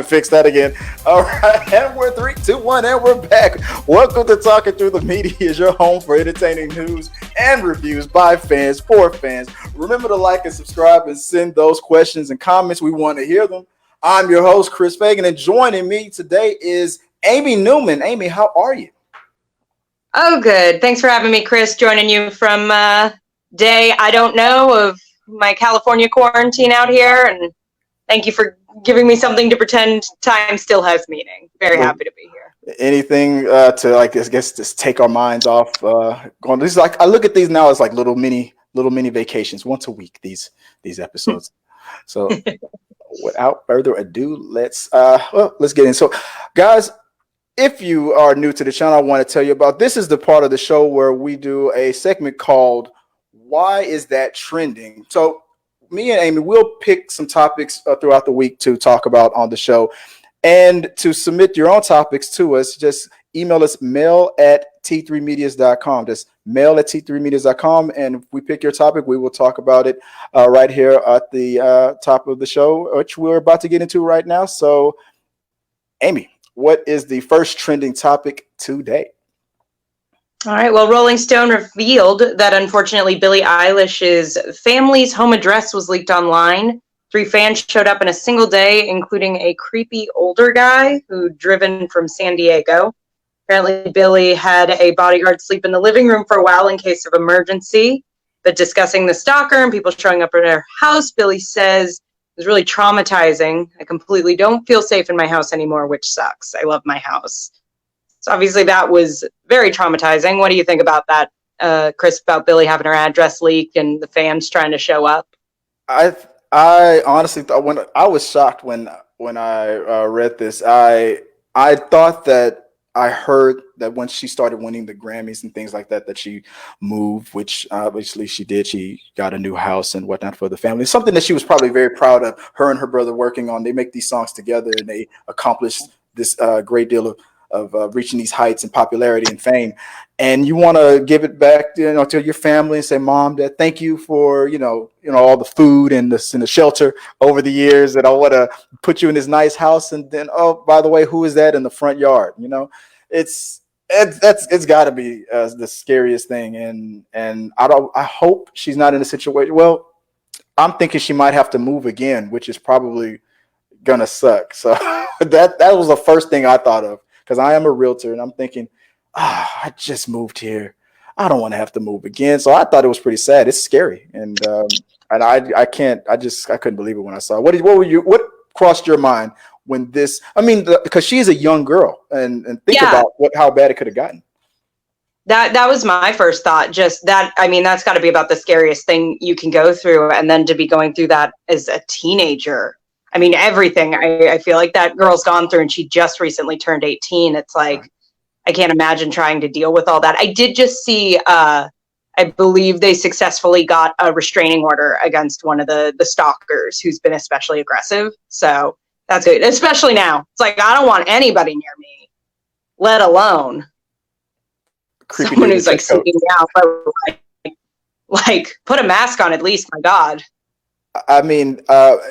Fix that again. All right, and we're 3, 2, 1, and we're back. Welcome to Talking Through the Media, your home for entertaining news and reviews by fans for fans. Remember to like and subscribe and send those questions and comments. We want to hear them. I'm your host, Chris Fagan, and joining me today is Amy Newman. Amy, how are you? Oh, good. Thanks for having me, Chris. Joining you from day I don't know of my California quarantine out here, and thank you for giving me something to pretend time still has meaning. Very happy to be here. Anything to I guess just take our minds off going. This is like I look at these now as like little mini vacations once a week. These episodes. So without further ado, let's get in. So, guys, if you are new to the channel, I want to tell you about this is the part of the show where we do a segment called "Why Is That Trending?" So me and Amy will pick some topics throughout the week to talk about on the show. And to submit your own topics to us, just email us mail@t3medias.com. Just mail@t3medias.com. And if we pick your topic, we will talk about it right here at the top of the show, which we're about to get into right now. So, Amy, what is the first trending topic today? All right. Well, Rolling Stone revealed that unfortunately Billie Eilish's family's home address was leaked online. 3 fans showed up in a single day, including a creepy older guy who'd driven from San Diego. Apparently, Billie had a bodyguard sleep in the living room for a while in case of emergency. But discussing the stalker and people showing up at her house, Billie says it was really traumatizing. I completely don't feel safe in my house anymore, which sucks. I love my house. So obviously that was very traumatizing. What do you think about that, Chris, about Billie having her address leaked and the fans trying to show up? I honestly thought when I was shocked when I read this, I thought that I heard that when she started winning the Grammys and things like that, that she moved, which obviously she did. She got a new house and whatnot for the family. It's something that she was probably very proud of. Her and her brother working on. They make these songs together and they accomplished this great deal of reaching these heights and popularity and fame, and you want to give it back, to your family and say, "Mom, Dad, thank you for all the food and the shelter over the years, and I want to put you in this nice house." And then, oh, by the way, who is that in the front yard? It's got to be the scariest thing, and I hope she's not in a situation. Well, I'm thinking she might have to move again, which is probably gonna suck. So that was the first thing I thought of. Because I am a realtor and I'm thinking, I just moved here. I don't want to have to move again. So I thought it was pretty sad. It's scary. And I couldn't believe it when I saw it. What crossed your mind when this, because she's a young girl and think about how bad it could have gotten. That was my first thought. Just that, that's got to be about the scariest thing you can go through. And then to be going through that as a teenager. Everything I feel like that girl's gone through, and she just recently turned 18. It's like, I can't imagine trying to deal with all that. I did just see, I believe they successfully got a restraining order against one of the stalkers who's been especially aggressive. So that's good, especially now. It's like, I don't want anybody near me, let alone creepy someone who's like sneaking out. Like, put a mask on at least, my God.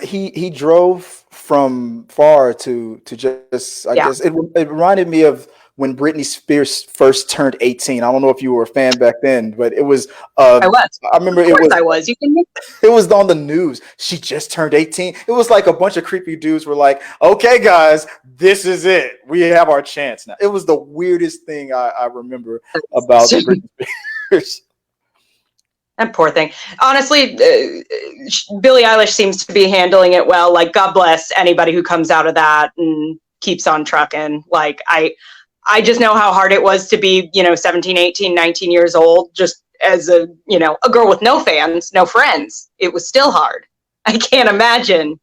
He drove from far to just, I guess it reminded me of when Britney Spears first turned 18. I don't know if you were a fan back then, but it was, I was. I remember I was. You can. It was on the news. She just turned 18. It was like a bunch of creepy dudes were like, "Okay, guys, this is it. We have our chance now." It was the weirdest thing I remember about Britney Spears. That poor thing. Honestly, Billie Eilish seems to be handling it well. Like, God bless anybody who comes out of that and keeps on trucking. Like, I just know how hard it was to be, 17, 18, 19 years old, just as a girl with no fans, no friends. It was still hard. I can't imagine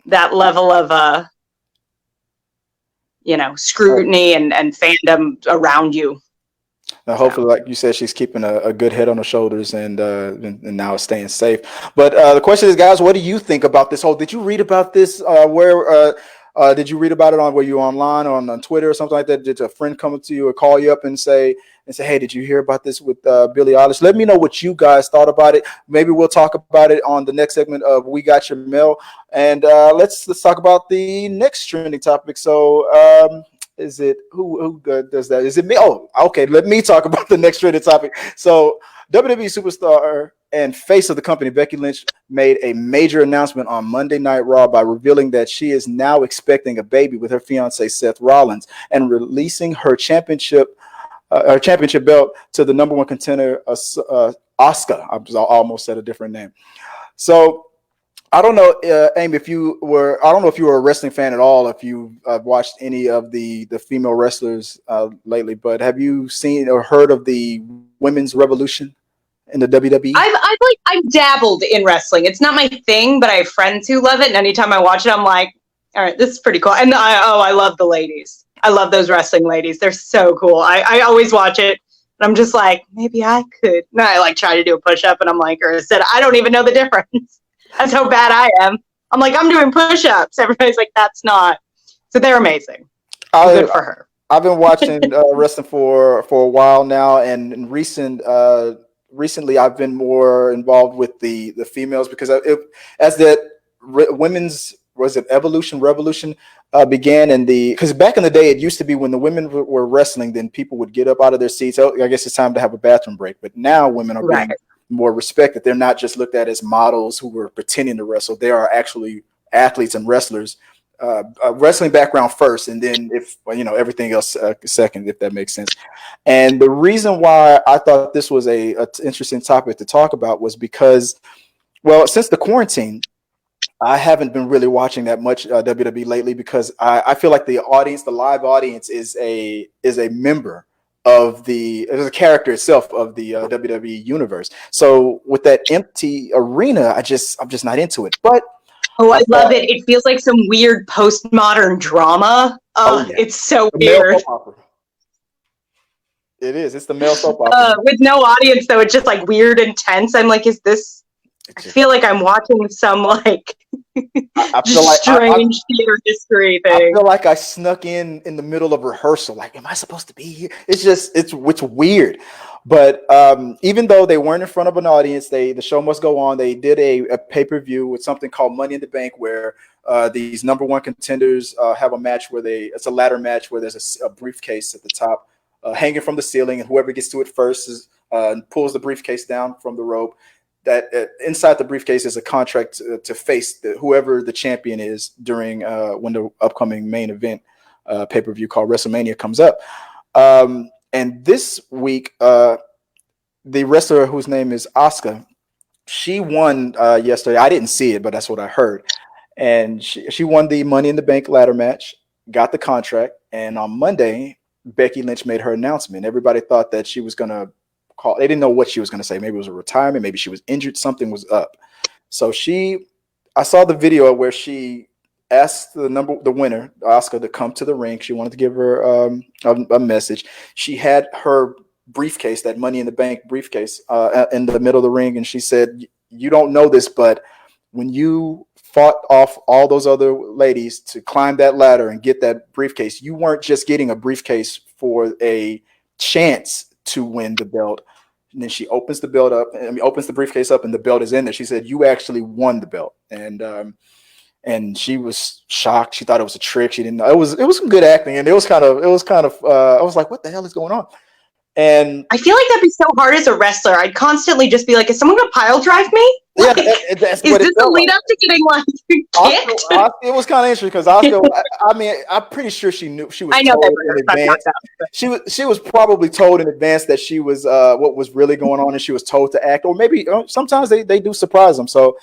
that level of, scrutiny and fandom around you. Hopefully, like you said, she's keeping a good head on her shoulders and now staying safe. But the question is, guys, what do you think about this whole? Did you read about this? Where Did you read about it on, were you online or on Twitter or something like that? Did a friend come up to you or call you up and say, hey, did you hear about this with Billie Eilish? Let me know what you guys thought about it. Maybe we'll talk about it on the next segment of We Got Your Mail. And let's talk about the next trending topic. So is it who does that? Is it me? Oh, okay. Let me talk about the next trending topic. So WWE superstar and face of the company, Becky Lynch, made a major announcement on Monday Night Raw by revealing that she is now expecting a baby with her fiance Seth Rollins and releasing her championship belt to the number one contender, Asuka. I almost said a different name. So I don't know, Amy, I don't know if you were a wrestling fan at all, if you watched any of the female wrestlers lately, but have you seen or heard of the women's revolution in the WWE? I've dabbled in wrestling. It's not my thing, but I have friends who love it, and anytime I watch it, I'm like, all right, this is pretty cool. And I love the ladies. I love those wrestling ladies. They're so cool. I always watch it, and I'm just like, maybe I could. And I like try to do a push up, and I'm like, or I said, I don't even know the difference. That's how bad I am. I'm like, I'm doing push ups. Everybody's like, that's not. So they're amazing. Good for her. I've been watching wrestling for a while now, and in recently I've been more involved with the females because as that women's was it evolution revolution began, and because back in the day it used to be when the women were wrestling, then people would get up out of their seats. Oh, I guess it's time to have a bathroom break. But now women are being more respected. They're not just looked at as models who were pretending to wrestle. They are actually athletes and wrestlers. Wrestling background first, and then if everything else second, if that makes sense. And the reason why I thought this was a interesting topic to talk about was because, well, since the quarantine, I haven't been really watching that much WWE lately because I feel like the live audience, is a member of is a character itself of the WWE universe. So with that empty arena, I'm just not into it. But I love it. It feels like some weird postmodern drama. Yeah. It's so weird. It is. It's the male soap opera. With no audience, though, it's just like weird and tense. I'm like, is this? I feel like I'm watching some like strange theater history thing. I feel like I snuck in the middle of rehearsal. Like, am I supposed to be here? It's weird. But even though they weren't in front of an audience, the show must go on. They did a pay-per-view with something called Money in the Bank, where these number one contenders have a match where it's a ladder match where there's a briefcase at the top hanging from the ceiling, and whoever gets to it first pulls the briefcase down from the rope. That inside the briefcase is a contract to face whoever the champion is during when the upcoming main event pay-per-view called WrestleMania comes up. And this week, the wrestler whose name is Asuka, she won yesterday. I didn't see it, but that's what I heard. And she won the Money in the Bank ladder match, got the contract, and on Monday, Becky Lynch made her announcement. Everybody thought that she was going to call. They didn't know what she was going to say. Maybe it was a retirement. Maybe she was injured. Something was up. So I saw the video where she asked the winner, Asuka, to come to the ring. She wanted to give her a message. She had her briefcase, that Money in the Bank briefcase, in the middle of the ring, and she said, "You don't know this, but when you fought off all those other ladies to climb that ladder and get that briefcase, you weren't just getting a briefcase for a chance to win the belt." And then she opens the briefcase up, and the belt is in there. She said, "You actually won the belt." And she was shocked. She thought it was a trick. She didn't know. It was some good acting, and it was kind of I was like, what the hell is going on? And I feel like that'd be so hard as a wrestler. I'd constantly just be like, is someone gonna pile drive me? Like, yeah, that's is this the lead up to getting like kicked? It was kind of interesting because Asuka, I mean, I'm pretty sure she knew. She was told in advance. She was probably told in advance that she was what was really going on, and she was told to act, or maybe sometimes they do surprise them. So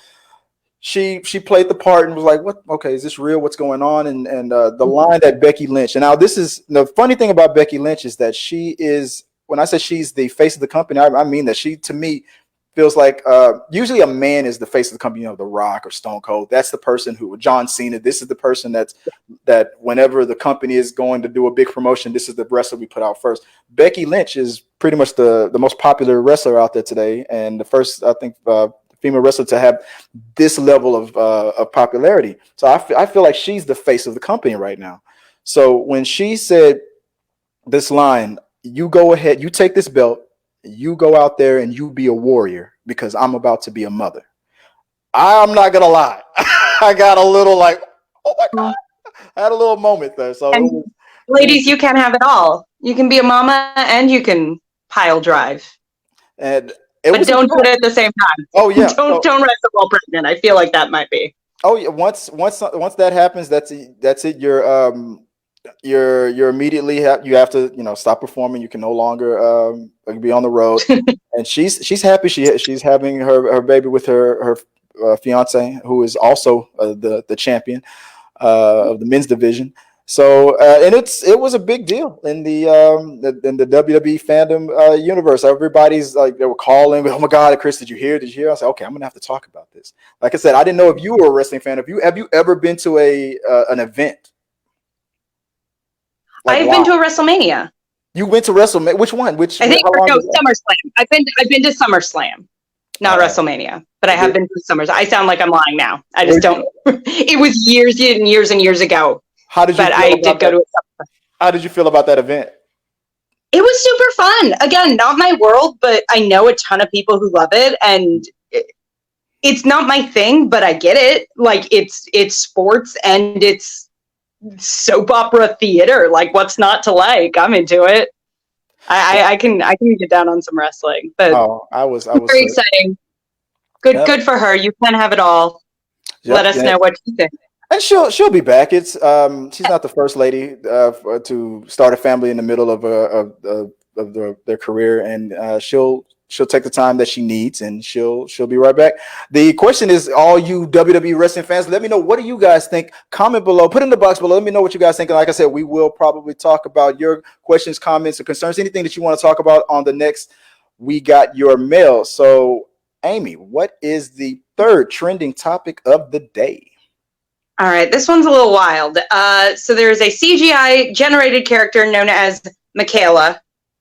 she played the part and was like, "What? Okay, is this real? What's going on?" And the line that Becky Lynch. And now this is the funny thing about Becky Lynch is that she is. When I say she's the face of the company, I mean that she, to me, feels like usually a man is the face of the company. The Rock or Stone Cold. That's the person John Cena. This is the person that whenever the company is going to do a big promotion, this is the wrestler we put out first. Becky Lynch is pretty much the most popular wrestler out there today, and the female wrestler to have this level of popularity. So I feel like she's the face of the company right now. So when she said this line, you go ahead, you take this belt, you go out there and you be a warrior because I'm about to be a mother. I'm not gonna lie, I got a little like, oh my god, I had a little moment there. So And ladies, you can have it all. You can be a mama and you can pile drive. and it but was don't do it at the same time. Oh yeah, don't wrestle while pregnant. I feel like that might be. Oh yeah, once that happens, that's it. You're immediately you have to stop performing. You can no longer be on the road. And she's happy. She's having her baby with her fiance, who is also the champion of the men's division. So and it was a big deal in the WWE fandom universe. Everybody's like, they were calling, oh my god, Chris, did you hear? Did you hear? I said, okay, I'm gonna have to talk about this. Like I said, I didn't know if you were a wrestling fan. Have you ever been to an event? Like, I've been to a WrestleMania. You went to WrestleMania? Which one? Which? I think SummerSlam. I've been to SummerSlam, not WrestleMania, but I have been to SummerSlam. I sound like I'm lying now. I just don't. It was years and years and years ago. How did you? But I did go to a. How did you feel about that event? It was super fun. Again, not my world, but I know a ton of people who love it, and it's not my thing, but I get it. Like it's sports and it's soap opera theater. Like, what's not to like? I'm into it. I can get down on some wrestling, but I was very exciting. Good for her. You can have it all. Let us know what you think. And she'll be back. It's she's not the first lady to start a family in the middle of their career, and she'll take the time that she needs, and she'll be right back. The question is, all you WWE wrestling fans, let me know, what do you guys think? Comment below, put in the box below. Let me know what you guys think. And like I said, we will probably talk about your questions, comments, or concerns, anything that you want to talk about on the next We Got Your Mail. So, Amy, what is the third trending topic of the day? All right, this one's a little wild. So there's a CGI generated character known as Michaela,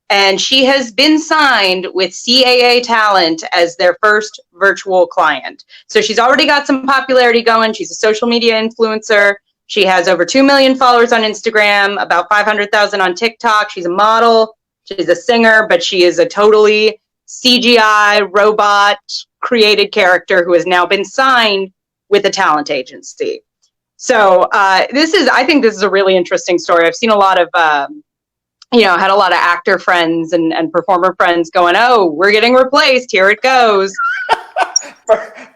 and she has been signed with CAA Talent as their first virtual client. So she's already got some popularity going. She's a social media influencer. She has over 2 million followers on Instagram, about 500,000 on TikTok. She's a model. She's a singer, but she is a totally CGI robot created character who has now been signed with a talent agency. So I think this is a really interesting story. I've seen a lot of, had a lot of actor friends and performer friends going, oh, we're getting replaced. Here it goes.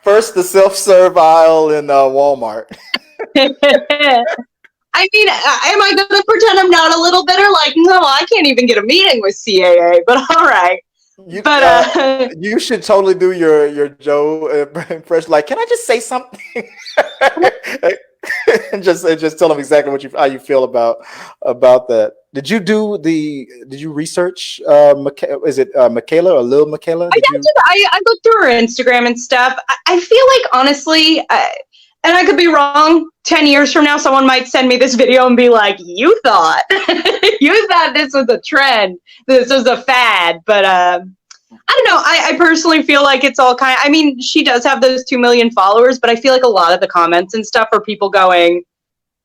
First, the self-serve aisle in Walmart. I mean, am I going to pretend I'm not a little bitter? Like, no, I can't even get a meeting with CAA, but all right. You should totally do your Joe impression. Like, can I just say something? and just tell them exactly how you feel about that. Did you research is it Michaela or Lil Michaela? I looked through her Instagram and stuff. I feel like, honestly, and I could be wrong, 10 years from now someone might send me this video and be like, you thought this was a trend, this was a fad, but I don't know. I personally feel like it's all I mean, she does have those 2 million followers, but I feel like a lot of the comments and stuff are people going,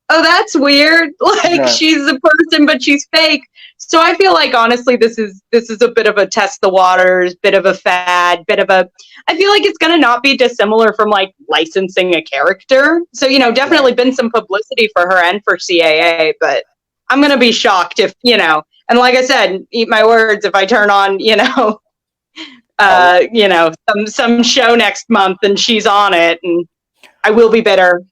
oh, that's weird. Like, she's a person, but she's fake. So I feel like, honestly, this is a bit of a test the waters, bit of a fad, I feel like it's going to not be dissimilar from, like, licensing a character. So, definitely been some publicity for her and for CAA, but I'm going to be shocked if, and like I said, eat my words, if I turn on, some show next month and she's on it, and I will be bitter.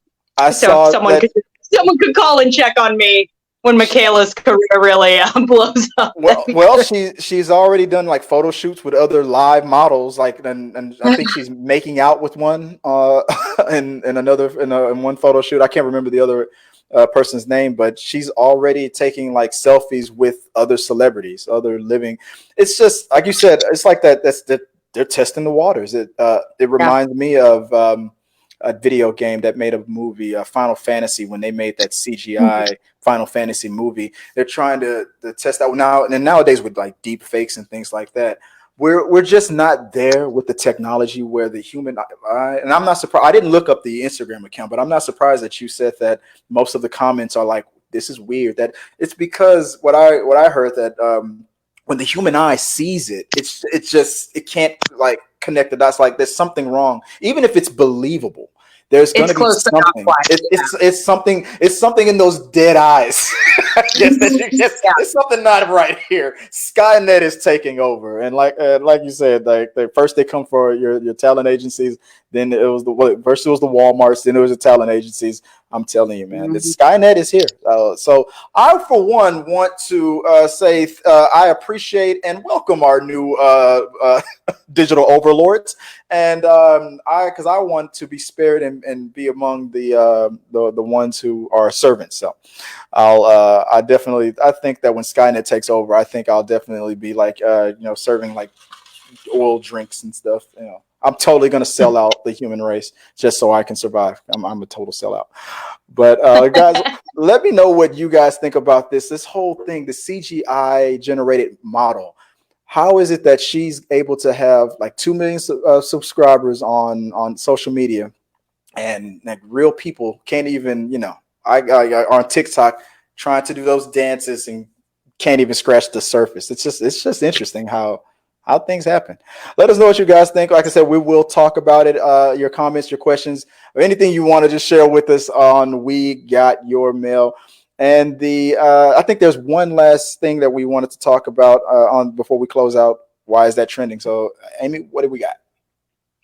Someone could call and check on me when Michaela's career really blows up. Well, she's already done like photo shoots with other live models, like, and I think she's making out with one in one photo shoot. I can't remember the other person's name, but she's already taking like selfies with other celebrities, other living. It's just like you said. It's like that. They're testing the waters. It reminds me of a video game that made a movie, Final Fantasy, when they made that CGI Final Fantasy movie. They're trying to test that now, and nowadays with like deep fakes and things like that. we're just not there with the technology where the human eye, and I'm not surprised. I didn't look up the Instagram account, but I'm not surprised that you said that most of the comments are like, this is weird. That it's because what I heard that when the human eye sees it, it's just it can't like connect the dots. Like there's something wrong, even if it's believable. There's going It's to be close but not something. quite. It's something in those dead eyes. Yes, Yeah. it's something not right here. Skynet is taking over, and like you said, like first they come for your talent agencies, then it was first it was the WalMarts, then it was the talent agencies. I'm telling you, man, Mhm. this Skynet is here. So I, for one, want to say I appreciate and welcome our new digital overlords, and because I want to be spared and be among the ones who are servants. So I think that when Skynet takes over, I think I'll definitely be like serving like oil drinks and stuff. I'm totally gonna sell out the human race just so I can survive. I'm a total sellout. But guys, let me know what you guys think about this whole thing, the CGI generated model. How is it that she's able to have like 2 million subscribers on social media, and like real people can't even, I on TikTok trying to do those dances and can't even scratch the surface. It's just interesting how things happen. Let us know what you guys think. Like I said, we will talk about it. Your comments, your questions, or anything you want to just share with us on We Got Your Mail. And I think there's one last thing that we wanted to talk about on before we close out. Why is that trending? So, Amy, what do we got?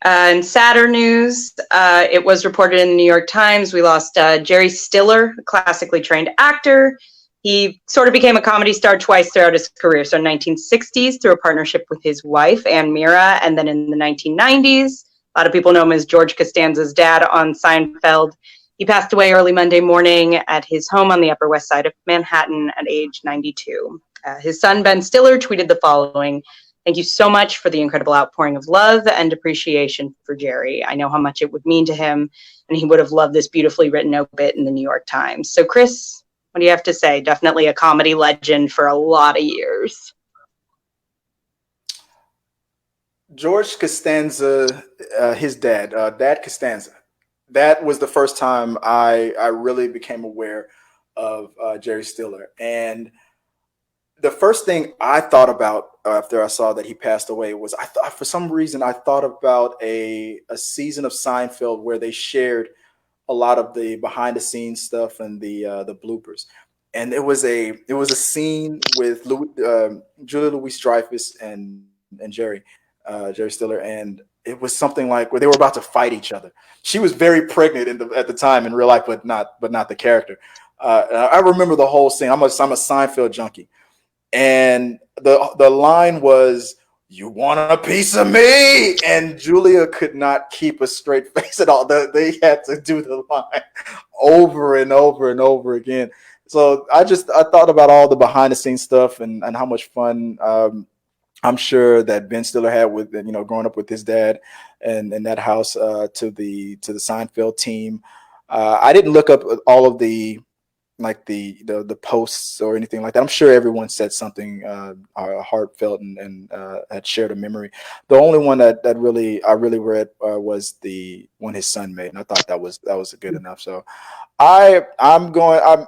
In sadder news, it was reported in the New York Times, we lost Jerry Stiller, a classically trained actor. He sort of became a comedy star twice throughout his career. So in the 1960s, through a partnership with his wife, Ann Mira, and then in the 1990s, a lot of people know him as George Costanza's dad on Seinfeld. He passed away early Monday morning at his home on the Upper West Side of Manhattan at age 92. His son, Ben Stiller, tweeted the following: "Thank you so much for the incredible outpouring of love and appreciation for Jerry. I know how much it would mean to him, and he would have loved this beautifully written obit in the New York Times." So, Chris, what do you have to say? Definitely a comedy legend for a lot of years. George Costanza, his dad, Dad Costanza. That was the first time I really became aware of Jerry Stiller. And the first thing I thought about after I saw that he passed away was I thought for some reason I thought about a season of Seinfeld where they shared a lot of the behind the scenes stuff and the bloopers. And it was a scene with Julia Louis Dreyfus and Jerry Stiller, and it was something like where they were about to fight each other. She was very pregnant at the time in real life, but not the character. I remember the whole scene. I'm a Seinfeld junkie, and the line was, "You want a piece of me?" And Julia could not keep a straight face at all. They had to do the line over and over and over again. So I thought about all the behind the scenes stuff and how much fun I'm sure that Ben Stiller had with growing up with his dad and in that house to the Seinfeld team. I didn't look up all of the like the posts or anything like that. I'm sure everyone said something heartfelt and had shared a memory. The only one that really I really read was the one his son made, and I thought that was good enough. So I'm going.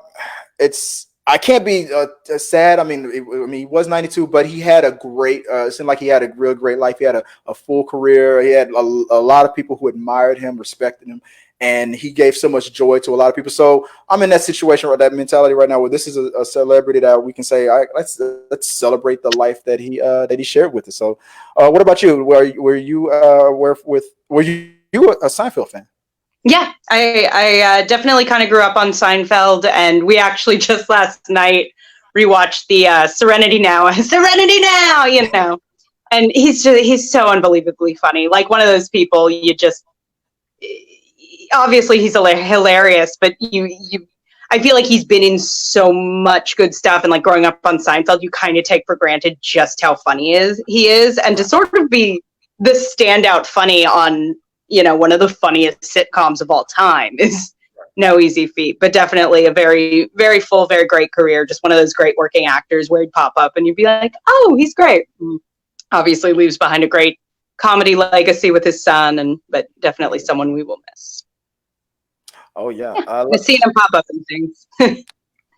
I can't be sad. I mean, he was 92, but he had a great. It seemed like he had a real great life. He had a full career. He had a lot of people who admired him, respected him, and he gave so much joy to a lot of people. So I'm in that situation or that mentality right now where this is a celebrity that we can say, all right, let's celebrate the life that he shared with us. So, what about you? Were you a Seinfeld fan? Yeah, I definitely kind of grew up on Seinfeld, and we actually just last night rewatched the Serenity Now, Serenity Now, And he's so unbelievably funny. Like one of those people you just obviously he's hilarious, but I feel like he's been in so much good stuff, and like growing up on Seinfeld, you kind of take for granted just how funny he is, and to sort of be the standout funny on one of the funniest sitcoms of all time is no easy feat, but definitely a very, very full, very great career. Just one of those great working actors where he'd pop up and you'd be like, oh, he's great. obviously leaves behind a great comedy legacy with his son, but definitely someone we will miss. Oh yeah, Yeah, I see him pop up in things.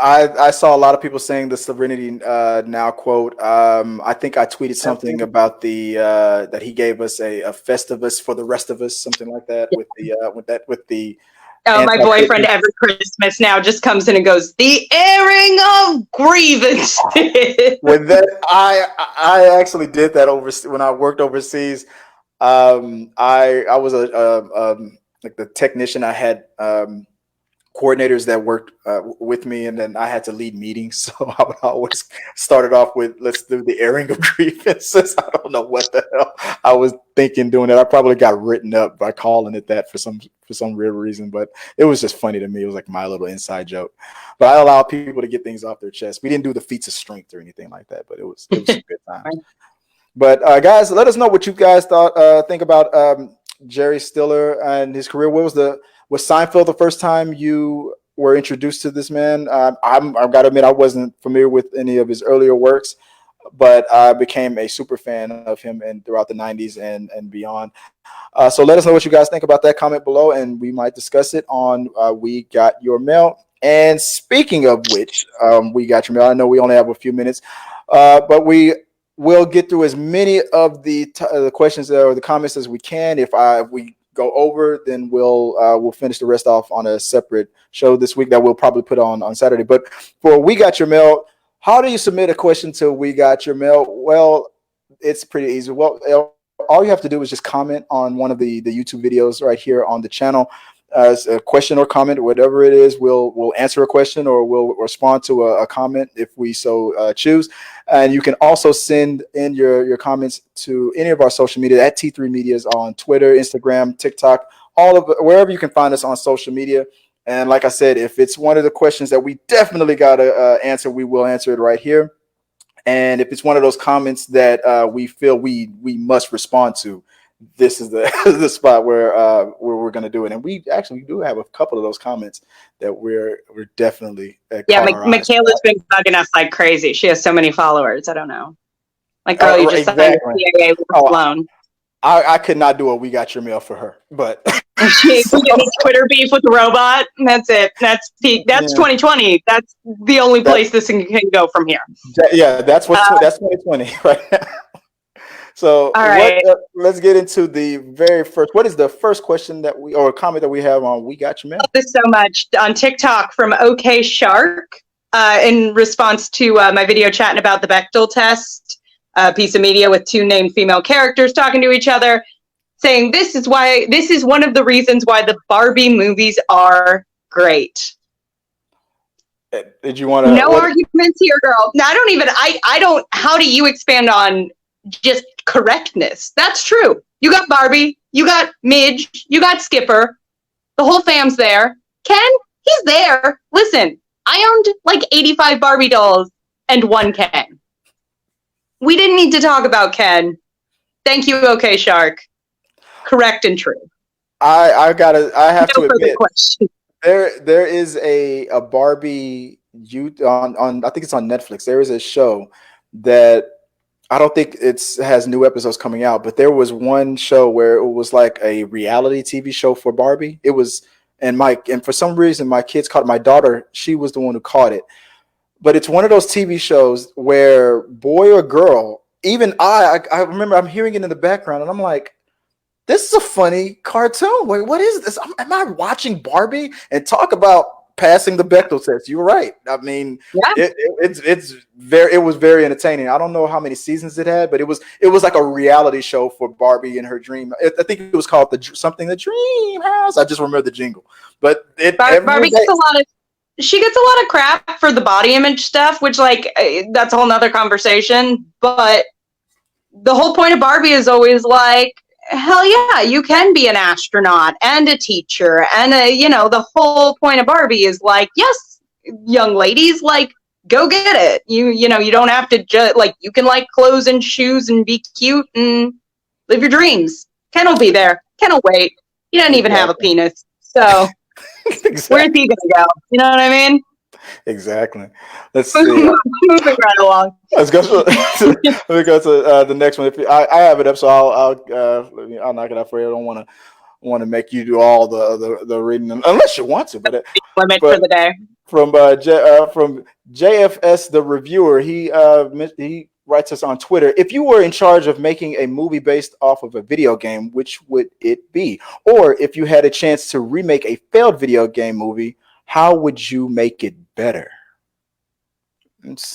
I saw a lot of people saying the Serenity Now quote. I think I tweeted something about the that he gave us a Festivus for the rest of us, something like that, with the. Oh, my boyfriend every Christmas now just comes in and goes, "The airing of grievances." With that, I actually did that when I worked overseas. I was like the technician. I had coordinators that worked with me, and then I had to lead meetings. So I would always start it off with, "Let's do the airing of grievances." I don't know what the hell I was thinking doing that. I probably got written up by calling it that for some real reason, but it was just funny to me. It was like my little inside joke. But I allow people to get things off their chest. We didn't do the feats of strength or anything like that, but it was some good times. But guys, let us know what you guys think about Jerry Stiller and his career. Was Seinfeld the first time you were introduced to this man? I've got to admit, I wasn't familiar with any of his earlier works, but I became a super fan of him and throughout the 90s and beyond. So let us know what you guys think about that. Comment below, and we might discuss it on We Got Your Mail. And speaking of which, We Got Your Mail, I know we only have a few minutes, but we'll get through as many of the questions or the comments as we can. If we go over, then we'll finish the rest off on a separate show this week that we'll probably put on Saturday. But for We Got Your Mail, how do you submit a question to We Got Your Mail? Well, it's pretty easy. Well, all you have to do is just comment on one of the YouTube videos right here on the channel. As a question or comment, whatever it is, we'll answer a question or we'll respond to a comment if we so choose. And you can also send in your comments to any of our social media at T3 Medias on Twitter, Instagram, TikTok, wherever you can find us on social media. And like I said, if it's one of the questions that we definitely got to answer, we will answer it right here. And if it's one of those comments that we feel we must respond to, this is the spot where we're going to do it. And we actually do have a couple of those comments that we're definitely Michaela's been bugging us like crazy. She has so many followers. I don't know. Like, girl, you just signed a CAA loan. I could not do a We Got Your Mail for her, but we get this Twitter beef with the robot. And that's it. That's 2020. That's the only place this can go from here. That's 2020 right now. So let's get into the very first. What is the first question or comment that we have on We Got Your Mail? I love this so much on TikTok from OK Shark in response to my video chatting about the Bechdel test, piece of media with two named female characters talking to each other, saying this is one of the reasons why the Barbie movies are great. Did you want to? No arguments here, girl. No, I don't. How do you expand on just correctness? That's true. You got Barbie, you got Midge, you got Skipper, the whole fam's there. Ken, he's there. Listen, I owned like 85 Barbie dolls and one Ken. We didn't need to talk about Ken. Thank you, OK Shark. Correct and true. I have to admit, there is a Barbie on I think it's on Netflix. There is a show that I don't think it has new episodes coming out, but there was one show where it was like a reality TV show for Barbie. It was, and for some reason my kids caught it. My daughter, she was the one who caught it. But it's one of those TV shows where boy or girl, even I remember I'm hearing it in the background and I'm like, this is a funny cartoon. Wait, what is this? Am I watching Barbie? And talk about passing the Bechdel test. You're right. I mean, it was very entertaining. I don't know how many seasons it had, but it was like a reality show for Barbie and her dream. I think it was called the Dream House. I just remember the jingle. But Barbie gets she gets a lot of crap for the body image stuff, which that's a whole nother conversation. But the whole point of Barbie is always like, hell yeah, you can be an astronaut and a teacher. And, the whole point of Barbie is like, yes, young ladies, go get it. You don't have to you can like clothes and shoes and be cute and live your dreams. Ken will be there. Ken will wait. He doesn't even have a penis. So exactly. Where's he going to go? You know what I mean? Exactly. Let's see. Moving right along. Let's go let me go to the next one. If I have it up, so I'll knock it out for you. I don't want to make you do all the reading unless you want to. Limit for But the day. from JFS the reviewer, he writes us on Twitter. If you were in charge of making a movie based off of a video game, which would it be? Or if you had a chance to remake a failed video game movie, how would you make it better? Let's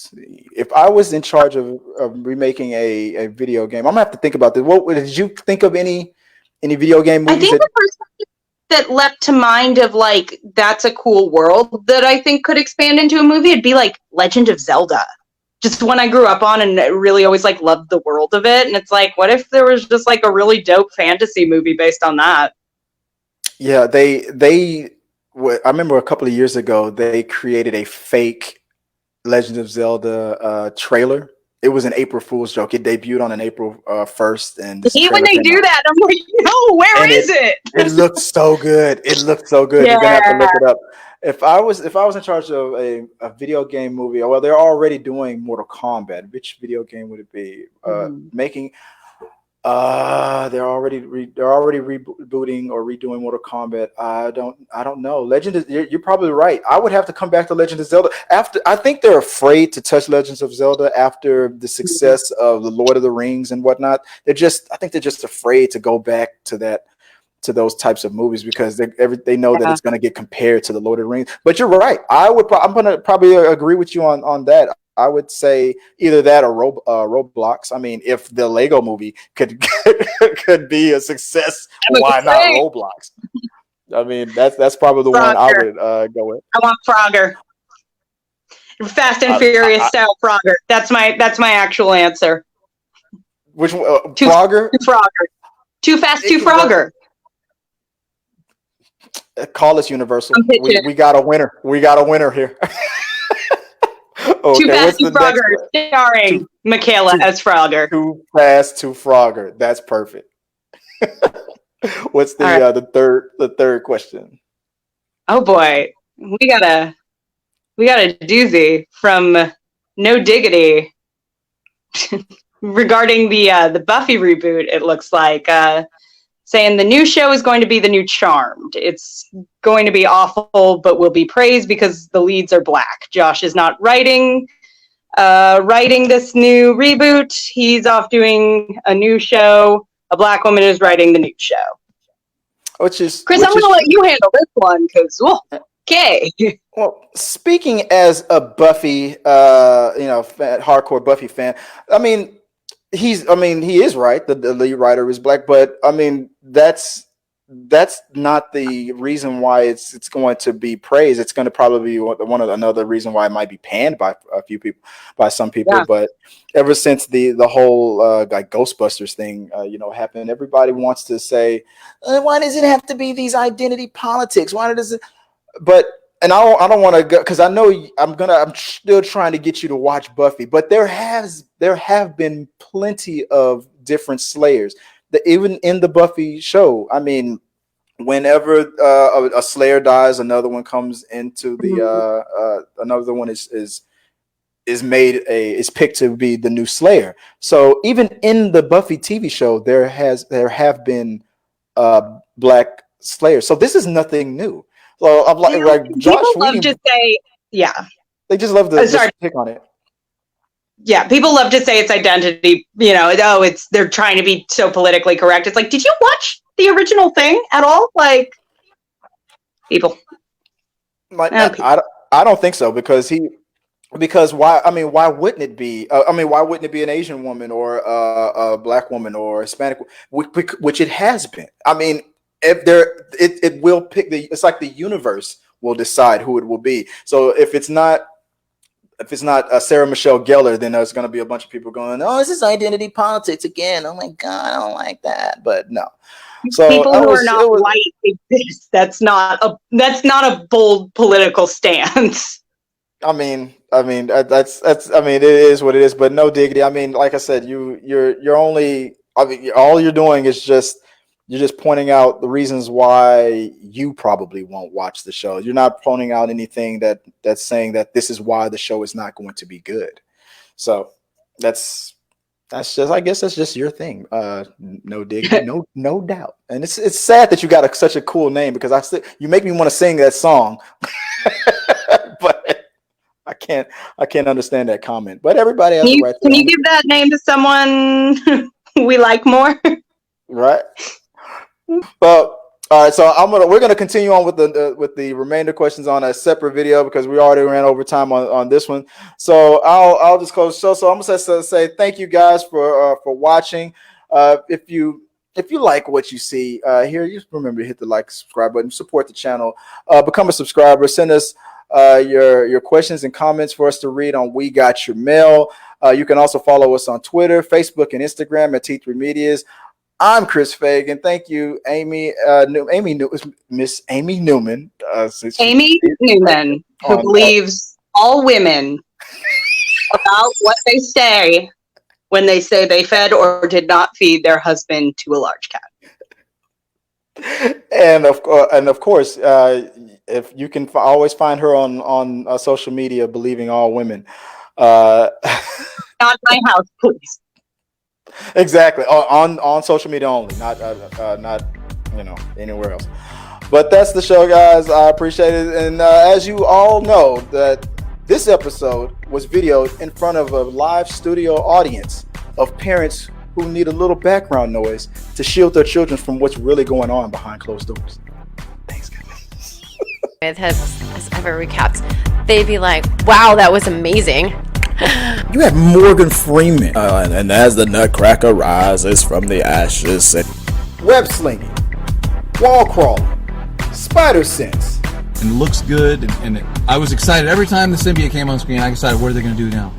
see. If I was in charge of remaking a video game, I'm gonna have to think about this. What did you think of any video game I movies think that? the first thing that leapt to mind of like that's a cool world that I think could expand into a movie, it'd be like Legend of Zelda. Just one I grew up on and really always like loved the world of it. And it's like, what if there was just like a really dope fantasy movie based on that? Yeah, I remember a couple of years ago they created a fake Legend of Zelda trailer. It was an April Fool's joke. It debuted on an April 1st, and I this hate when trailer they came do out, that. I'm like, no, where and is it? it looked so good. It looked so good. You're gonna have to Yeah. look it up. If I was in charge of a video game movie, well, they're already doing Mortal Kombat. Which video game would it be? Mhm. Making they're already rebooting or redoing Mortal Kombat. I don't know. You're probably right. I would have to come back to Legend of Zelda after. I think they're afraid to touch Legends of Zelda after the success of the Lord of the Rings and whatnot. I think they're just afraid to go back to those types of movies because they know that Yeah. it's going to get compared to the Lord of the Rings. But you're right. I'm going to probably agree with you on that. I would say either that or Roblox. I mean, if the Lego movie could be a success, why not Roblox? I mean, that's probably the one I Frogger. would go with. I want Frogger. Fast and I, Furious I, style Frogger. That's my actual answer. which Too Frogger? too Frogger. Too fast, It too can work. Frogger. Call us Universal. I'm pitching it. We got a winner. We got a winner here. Too Okay, Fast, what's Too the next Frogger, one? starring Too Michaela too as Frogger. too fast, too Frogger. That's perfect. What's All right. the third question? Oh boy, we got a doozy from No Diggity regarding the Buffy reboot. It looks like saying the new show is going to be the new Charmed. It's going to be awful, but will be praised because the leads are black. Josh is not writing this new reboot. He's off doing a new show. A black woman is writing the new show. Which is Chris, which I'm going to is let you handle this one because, okay. well, speaking as a Buffy, hardcore Buffy fan. I mean, he is right. The lead writer is black, but I mean, that's not the reason why it's going to be praised. It's going to probably be one of another reason why it might be panned by a few people, by some people. Yeah. But ever since the whole like Ghostbusters thing, happened, everybody wants to say, why does it have to be these identity politics? Why does it? But and I don't want to go because I know I'm still trying to get you to watch Buffy, but there have been plenty of different Slayers that even in the Buffy show. I mean, whenever a Slayer dies, another one comes into the another one is picked to be the new Slayer. So even in the Buffy TV show, there have been black Slayers. So this is nothing new. So I'm like Josh People love Whedon, to say, yeah. they just love to Sorry. just pick on it. Yeah, people love to say it's identity, they're trying to be so politically correct. It's like, did you watch the original thing at all? Like, people. Like People. I don't think so because why? I mean, why wouldn't it be? Why wouldn't it be an Asian woman or a black woman or Hispanic, which it has been? I mean, if it will pick it's like the universe will decide who it will be. So if it's not Sarah Michelle Gellar, then there's going to be a bunch of people going, "Oh, this is identity politics again." Oh my god, I don't like that. But no, so People who are not white exist. That's not a bold political stance. I mean, that's I mean, it is what it is. But no diggity. I mean, like I said, you're only. I mean, all you're doing is just You're just pointing out the reasons why you probably won't watch the show. You're not pointing out anything that's saying that this is why the show is not going to be good. So that's just, I guess that's just your thing. No diggity, no doubt. And it's sad that you got such a cool name, because you make me want to sing that song, but I can't understand that comment. But everybody has the right to. Can you give that name to someone we like more? Right. Well, all right. So we're gonna continue on with the remainder questions on a separate video, because we already ran over time on this one. So I'll just close the show. So I'm gonna say thank you guys for watching. If you like what you see here, just remember to hit the like, subscribe button, support the channel, become a subscriber, send us your questions and comments for us to read on We Got Your Mail. You can also follow us on Twitter, Facebook, and Instagram at T3 Medias. I'm Chris Fagan. Thank you, Miss Amy Newman. Amy Newman, who believes all women about what they say when they say they fed or did not feed their husband to a large cat. And of course, if you can always find her on social media, believing all women. Not my house, please. Exactly, on social media only, not anywhere else. But that's the show, guys. I appreciate it. And as you all know, that this episode was videoed in front of a live studio audience of parents who need a little background noise to shield their children from what's really going on behind closed doors. Thanks, guys. It has ever recapped. They'd be like, wow, that was amazing. You had Morgan Freeman. And as the nutcracker rises from the ashes. Web slinging, wall crawling, spider sense. And it looks good. And I was excited. Every time the symbiote came on screen, I decided, what are they going to do now?